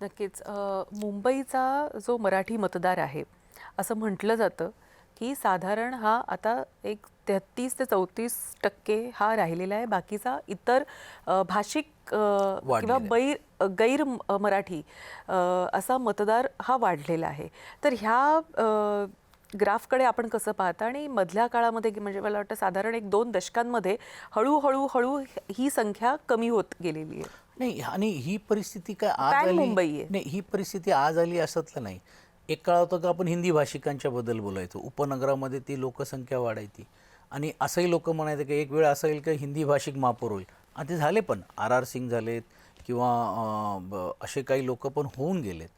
नक्कीच. मुंबईचा जो मराठी मतदार आहे, असं म्हटलं जातं, की साधारण हा आता एक 33 ते 34% हा राहिलेला आहे. बाकीचा इतर भाषिक किंवा वाढलेलं आहे. गैर मराठी असा मतदार हा वाढलेला आहे. तर ह्या ग्राफकडे आपण कसं पाहता आणि मधल्या काळामध्ये म्हणजे मला वाटतं साधारण एक 2 दशकांमध्ये हळू ही संख्या कमी होत गेलेली आहे. नाही आणि ही परिस्थिती काय आज पॅन आली मुंबई आहे. नाही, ही परिस्थिती आज आली असतलं नाही. एक काळ होता का आपण हिंदी भाषिकांच्या बद्दल बोलायचो. उपनगरामध्ये ती लोकसंख्या वाढायची आणि असंही लोक म्हणायचे की एक वेळ असं येईल की हिंदी भाषिक महापौर होईल आणि ते झाले पण. आर सिंग झालेत किंवा असे काही लोक पण होऊन गेलेत.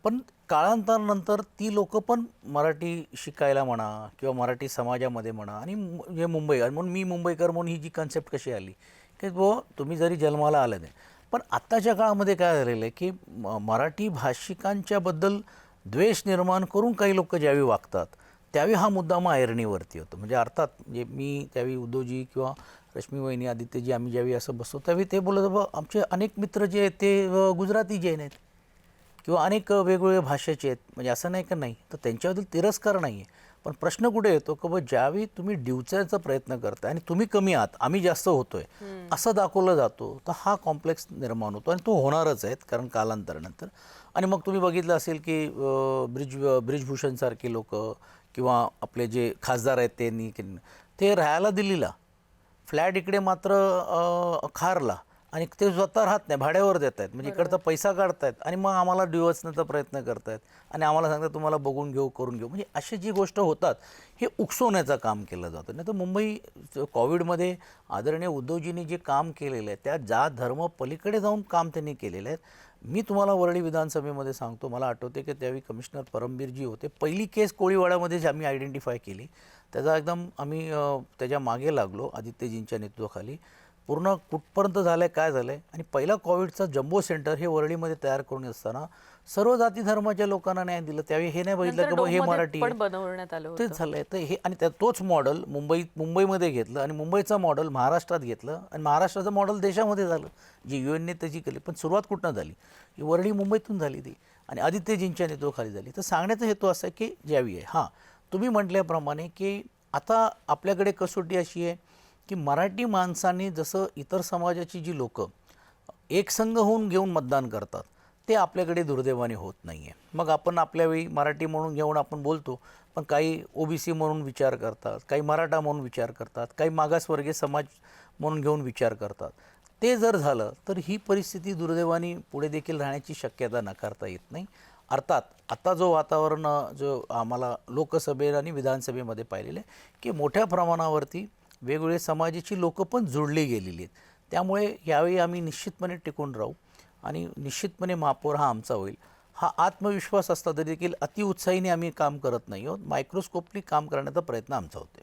पण काळांतरानंतर ती लोक पण मराठी शिकायला म्हणा किंवा मराठी समाजामध्ये म्हणा आणि जे मुंबई म्हणून मी मुंबईकर म्हणून ही जी कन्सेप्ट कशी आली की तुम्ही जरी जन्माला आलं नाही, पण आत्ताच्या काळामध्ये काय झालेलं आहे की मराठी भाषिकांच्याबद्दल द्वेष निर्माण करून काही लोक ज्यावेळी वागतात त्यावेळी हा मुद्दाम ऐरणीवरती होतो. म्हणजे अर्थात म्हणजे मी त्यावेळी उद्धवजी किंवा रश्मी वहिनी आदित्यजी आम्ही ज्यावेळी असं बसतो त्यावेळी ते बोलत बा आमचे अनेक मित्र जे आहेत ते गुजराती जैन आहेत किंवा अनेक वेगवेगळ्या भाषेचे आहेत. म्हणजे असं नाही का नाही, तर त्यांच्याबद्दल तिरस्कार नाही आहे. पण प्रश्न कुठे येतो की ज्यावेळी तुम्ही डिवचायचा प्रयत्न करताय आणि तुम्ही कमी आहात आम्ही जास्त होतोय असं दाखवलं जातो, तर हा कॉम्प्लेक्स निर्माण होतो आणि तो होणारच आहे कारण कालांतरानंतर. आणि मग तुम्ही बघितलं असेल की ब्रिजभूषणसारखे लोक किंवा आपले जे खासदार आहेत ते राहायला दिल्लीला, फ्लॅट इकडे मात्र खारला आणि ते स्वतः राहत नाही, भाड्यावर देत आहेत. म्हणजे इकडचा पैसा काढतायत आणि मग आम्हाला डिवचण्याचा प्रयत्न करतायत आणि आम्हाला सांगतात तुम्हाला बघून घेऊ करून घेऊ. म्हणजे अशी जी गोष्ट होतात हे उकसवण्याचं काम केलं जातं. नाही तर मुंबई कोविडमध्ये आदरणीय उद्धवजींनी जे काम केलेलं आहे त्या जात धर्म पलीकडे जाऊन काम त्यांनी केलेलं आहे. मी तुम्हाला वरळी विधानसभेमध्ये सांगतो, मला आठवते की त्यावेळी कमिशनर परमबीरजी होते. पहिली केस कोळीवाड्यामध्येच आम्ही आयडेंटिफाय केली. त्याचा एकदम आम्ही त्याच्या मागे लागलो आदित्यजींच्या नेतृत्वाखाली. पूर्ण कुठपर्यंत झालं आहे काय झालं आहे आणि पहिला कोविडचा जम्बो सेंटर हे वरळीमध्ये तयार करून असताना सर्व जाती धर्माच्या लोकांना न्याय दिलं. त्यावेळी हे नाही बघितलं की हे मराठी पण बनवण्यात आलं होतं. तेच झालं आहे. तर हे आणि तोच मॉडेल मुंबईमध्ये घेतलं आणि मुंबईचं मॉडेल महाराष्ट्रात घेतलं आणि महाराष्ट्राचं मॉडेल देशामध्ये झालं, जी UN त्याची केली. पण सुरुवात कुठनं झाली? ही वरळी मुंबईतून झाली ती आणि आदित्यजींच्या नेतृत्वाखाली झाली. तर सांगण्याचा हेतू असा आहे की ज्यावेळी आहे हां तुम्ही म्हटल्याप्रमाणे की आता आपल्याकडे कसोटी अशी आहे की मराठी माणसांनी जसं इतर समाजाची जी लोकं एकसंघ होऊन घेऊन मतदान करतात ते आपल्याकडे दुर्दैवाने होत नाही आहे. मग आपण आपल्यावेळी मराठी म्हणून घेऊन आपण बोलतो, पण काही OBC म्हणून विचार करतात, काही मराठा म्हणून विचार करतात, काही मागासवर्गीय समाज म्हणून घेऊन विचार करतात. ते जर झालं तर ही परिस्थिती दुर्दैवाने पुढे देखील राहण्याची शक्यता नाकारता येत नाही. अर्थात आता जो वातावरण जो आम्हाला लोकसभेत आणि विधानसभेमध्ये पाहिलेलं आहे की मोठ्या प्रमाणावरती वेगवेगळे समाजाची लोकं पण जोडली गेलेली आहेत. त्यामुळे यावेळी आम्ही निश्चितपणे टिकून राहू आणि निश्चितपणे महापौर हा आमचा होईल हा आत्मविश्वास असला तरी देखील अतिउत्साहीने आम्ही काम करत नाही आहोत. मायक्रोस्कोपली काम करण्याचा प्रयत्न आमचा होतो.